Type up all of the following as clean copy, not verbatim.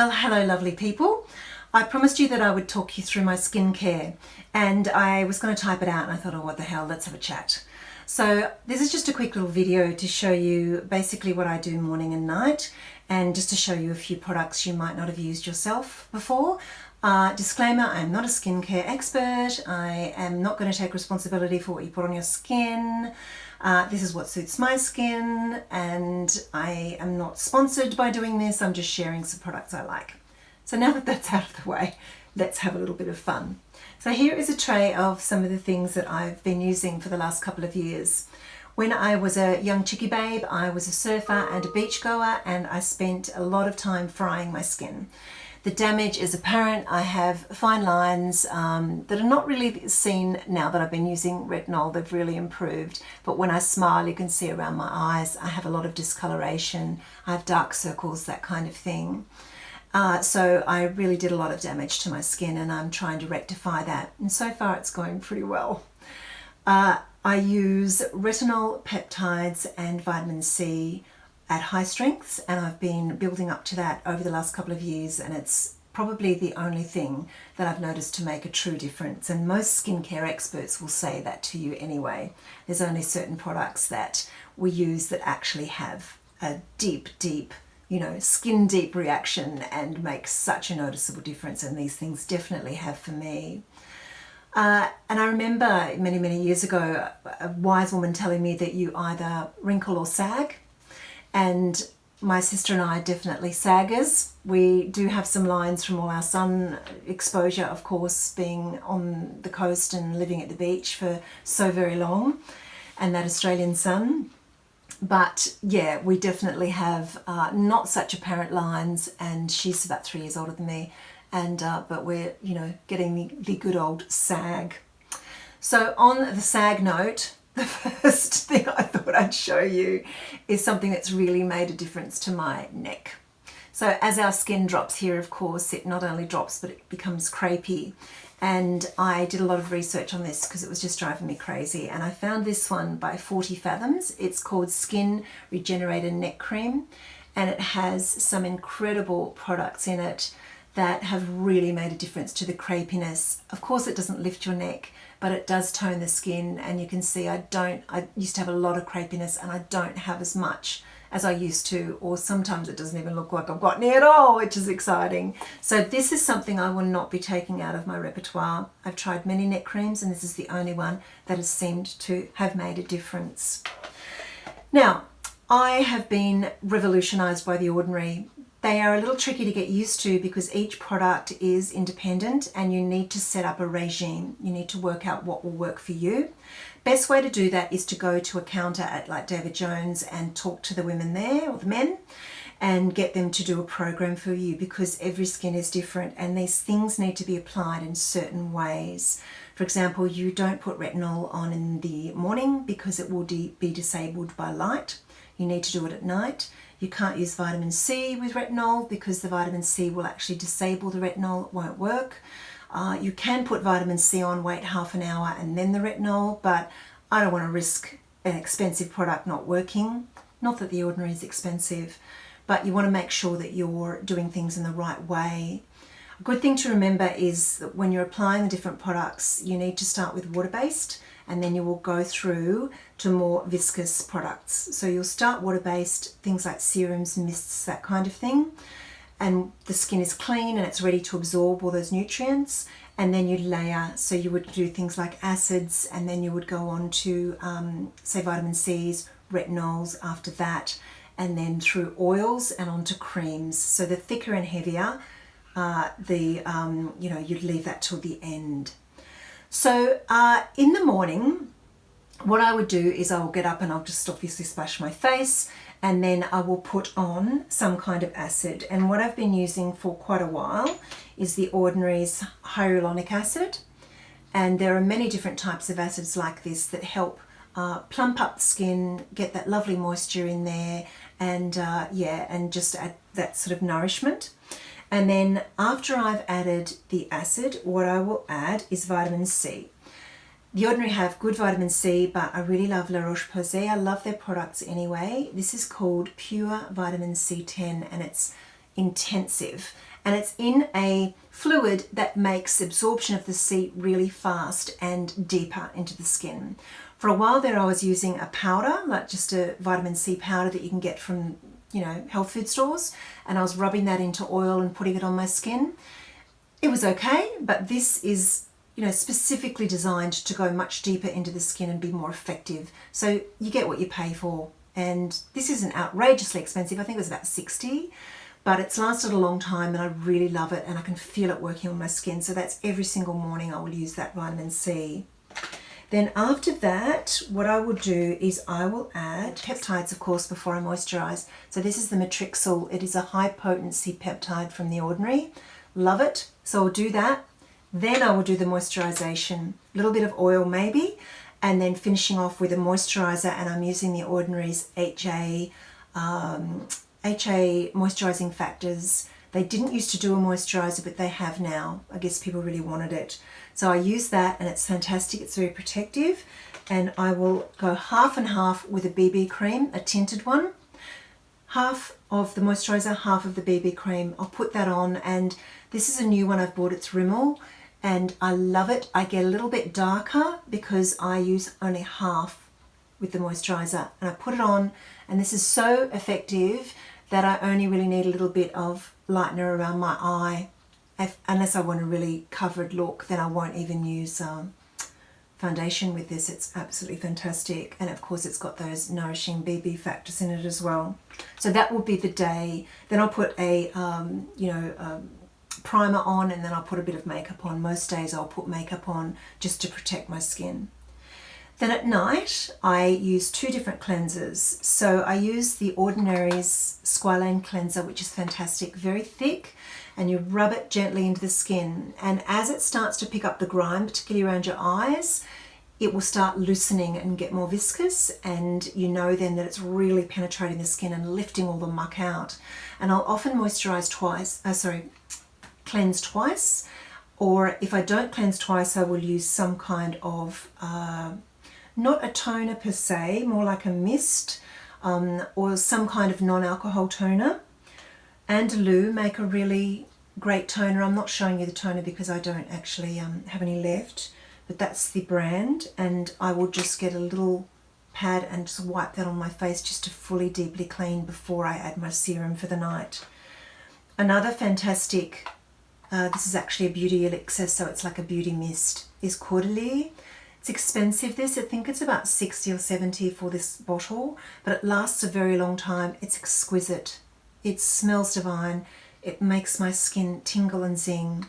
Well, hello lovely people. I promised you that I would talk you through my skincare, and I was going to type it out and I thought, oh, what the hell, let's have a chat. So this is just a quick little video to show you basically what I do morning and night, and just to show you a few products you might not have used yourself before. Disclaimer, I'm not a skincare expert. I am not going to take responsibility for what you put on your skin. This is what suits my skin, and I am not sponsored by doing this. I'm just sharing some products I like. So now that that's out of the way, let's have a little bit of fun. So here is a tray of some of the things that I've been using for the last couple of years. When I was a young chickie babe, I was a surfer and a beach goer, and I spent a lot of time frying my skin. The damage is apparent. I have fine lines that are not really seen now that I've been using retinol. They've really improved. But when I smile, you can see around my eyes, I have a lot of discoloration. I have dark circles, that kind of thing. So I really did a lot of damage to my skin, and I'm trying to rectify that. And so far it's going pretty well. I use retinol, peptides and vitamin C at high strengths, and I've been building up to that over the last couple of years, and it's probably the only thing that I've noticed to make a true difference. And most skincare experts will say that to you anyway. There's only certain products that we use that actually have a deep, skin deep reaction and make such a noticeable difference, and these things definitely have for me. And I remember many years ago a wise woman telling me that you either wrinkle or sag. And my sister and I are definitely saggers. We do have some lines from all our sun exposure, of course, being on the coast and living at the beach for so very long, and that Australian sun. But yeah, we definitely have not such apparent lines, and she's about 3 years older than me, and but we're getting the good old sag. So on the sag note, the first thing I thought I'd show you is something that's really made a difference to my neck. So as our skin drops here, of course, it not only drops, but it becomes crepey. And I did a lot of research on this because it was just driving me crazy. And I found this one by 40 Fathoms. It's called Skin Regenerator Neck Cream. And it has some incredible products in it that have really made a difference to the crepiness. Of course, it doesn't lift your neck, but it does tone the skin. And you can see I used to have a lot of crepiness, and I don't have as much as I used to, or sometimes it doesn't even look like I've got any at all, which is exciting. So this is something I will not be taking out of my repertoire. I've tried many neck creams, and this is the only one that has seemed to have made a difference. Now, I have been revolutionized by The Ordinary. They are a little tricky to get used to because each product is independent, and you need to set up a regime. You need to work out what will work for you. Best way to do that is to go to a counter at like David Jones and talk to the women there, or the men, and get them to do a program for you, because every skin is different and these things need to be applied in certain ways. For example, you don't put retinol on in the morning because it will be disabled by light. You need to do it at night. You can't use vitamin C with retinol because the vitamin C will actually disable the retinol. It won't work. You can put vitamin C on, wait half an hour and then the retinol, but I don't want to risk an expensive product not working. Not that The Ordinary is expensive, but you want to make sure that you're doing things in the right way. A good thing to remember is that when you're applying the different products, you need to start with water-based, and then you will go through to more viscous products. So you'll start water-based, things like serums, mists, that kind of thing. And the skin is clean and it's ready to absorb all those nutrients. And then you layer, so you would do things like acids, and then you would go on to, say, vitamin C's, retinols after that, and then through oils and onto creams. So the thicker and heavier, you'd leave that till the end. So in the morning, what I would do is I will get up and I'll just obviously splash my face, and then I will put on some kind of acid. And what I've been using for quite a while is The Ordinary's hyaluronic acid. And there are many different types of acids like this that help plump up the skin, get that lovely moisture in there, and and just add that sort of nourishment. And then after I've added the acid, what I will add is vitamin C. The Ordinary have good vitamin C, but I really love La Roche-Posay. I love their products anyway. This is called Pure Vitamin C10, and it's intensive, and it's in a fluid that makes absorption of the C really fast and deeper into the skin. For a while there I was using a powder, like just a vitamin C powder that you can get from, you know, health food stores, and I was rubbing that into oil and putting it on my skin. It was okay, but this is, you know, specifically designed to go much deeper into the skin and be more effective. So you get what you pay for, and this isn't outrageously expensive. I think it was about $60, but it's lasted a long time and I really love it, and I can feel it working on my skin. So that's every single morning I will use that vitamin C. Then after that, what I will do is I will add peptides, of course, before I moisturize. So this is the Matrixyl. It is a high potency peptide from The Ordinary. Love it. So I'll do that. Then I will do the moisturization, a little bit of oil maybe, and then finishing off with a moisturizer, and I'm using The Ordinary's HA moisturizing factors. They didn't used to do a moisturizer, but they have now. I guess people really wanted it. So I use that, and it's fantastic. It's very protective. And I will go half and half with a BB cream, a tinted one. Half of the moisturizer, half of the BB cream. I'll put that on, and this is a new one I've bought. It's Rimmel, and I love it. I get a little bit darker because I use only half with the moisturizer, and I put it on, and this is so effective that I only really need a little bit of lightener around my eye. Unless I want a really covered look, then I won't even use foundation with this. It's absolutely fantastic, and of course it's got those nourishing BB factors in it as well. So that will be the day. Then I'll put a primer on, and then I'll put a bit of makeup on. Most days I'll put makeup on just to protect my skin. Then at night I use two different cleansers. So I use The Ordinary's Squalane cleanser, which is fantastic, very thick, and you rub it gently into the skin, and as it starts to pick up the grime, particularly around your eyes, it will start loosening and get more viscous, and you know then that it's really penetrating the skin and lifting all the muck out. And I'll often cleanse twice, or if I don't cleanse twice, I will use some kind of not a toner per se, more like a mist, or some kind of non-alcohol toner. Andalou make a really great toner. I'm not showing you the toner because I don't actually have any left, but that's the brand, and I will just get a little pad and just wipe that on my face just to fully deeply clean before I add my serum for the night. Another fantastic, this is actually a beauty elixir, so it's like a beauty mist, is Caudalie. It's expensive, this. I think it's about 60 or 70 for this bottle, but it lasts a very long time. It's exquisite. It smells divine. It makes my skin tingle and zing.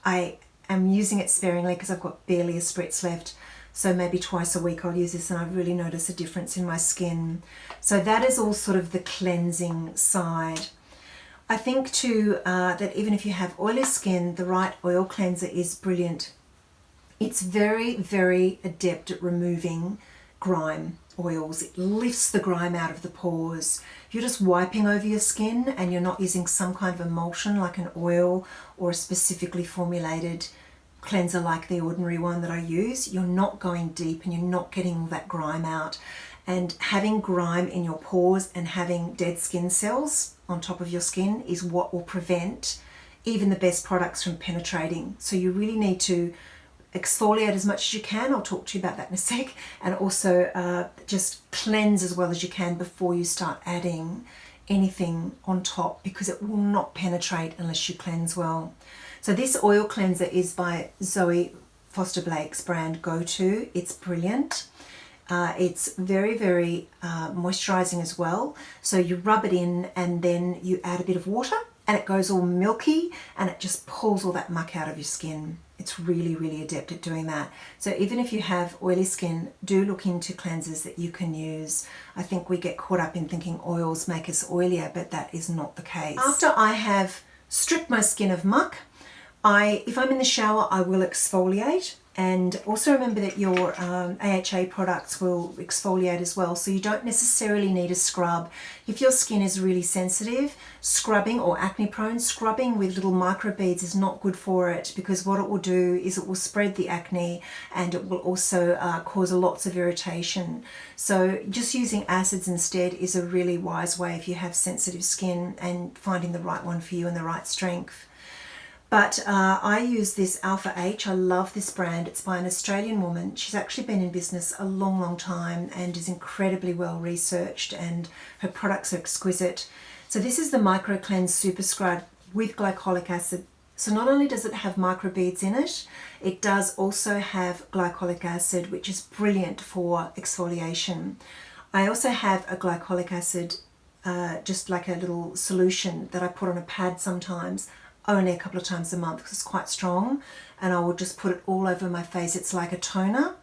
I am using it sparingly because I've got barely a spritz left. So maybe twice a week I'll use this, and I really notice a difference in my skin. So that is all sort of the cleansing side. I think too that even if you have oily skin, the right oil cleanser is brilliant. It's very, very adept at removing grime oils. It lifts the grime out of the pores. If you're just wiping over your skin and you're not using some kind of emulsion like an oil or a specifically formulated cleanser like The Ordinary one that I use, you're not going deep and you're not getting all that grime out. And having grime in your pores and having dead skin cells on top of your skin is what will prevent even the best products from penetrating. So you really need to exfoliate as much as you can. I'll talk to you about that in a sec. And also just cleanse as well as you can before you start adding anything on top, because it will not penetrate unless you cleanse well. So this oil cleanser is by Zoe Foster Blake's brand Go-To. It's brilliant. It's very, very moisturizing as well. So you rub it in and then you add a bit of water and it goes all milky and it just pulls all that muck out of your skin. It's really, really adept at doing that. So even if you have oily skin, do look into cleansers that you can use. I think we get caught up in thinking oils make us oilier, but that is not the case. After I have stripped my skin of muck, if I'm in the shower, I will exfoliate. And also remember that your AHA products will exfoliate as well, so you don't necessarily need a scrub. If your skin is really sensitive, scrubbing, or acne prone, scrubbing with little microbeads is not good for it, because what it will do is it will spread the acne, and it will also cause lots of irritation. So just using acids instead is a really wise way if you have sensitive skin, and finding the right one for you and the right strength. But I use this Alpha H. I love this brand. It's by an Australian woman. She's actually been in business a long, long time and is incredibly well researched, and her products are exquisite. So this is the Micro Cleanse Super Scrub with glycolic acid. So not only does it have microbeads in it, it does also have glycolic acid, which is brilliant for exfoliation. I also have a glycolic acid, just like a little solution that I put on a pad sometimes, only a couple of times a month because it's quite strong, and I will just put it all over my face. It's like a toner.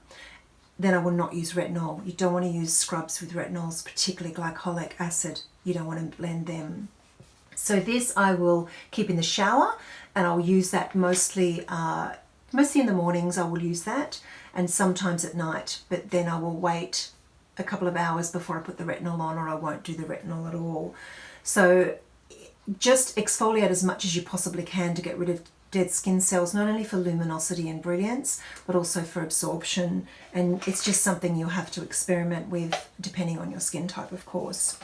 Then I will not use retinol. You don't want to use scrubs with retinols, particularly glycolic acid. You don't want to blend them. So this I will keep in the shower, and I'll use that mostly in the mornings. I will use that, and sometimes at night, but then I will wait a couple of hours before I put the retinol on, or I won't do the retinol at all. So just exfoliate as much as you possibly can to get rid of dead skin cells, not only for luminosity and brilliance, but also for absorption. And it's just something you'll have to experiment with depending on your skin type, of course.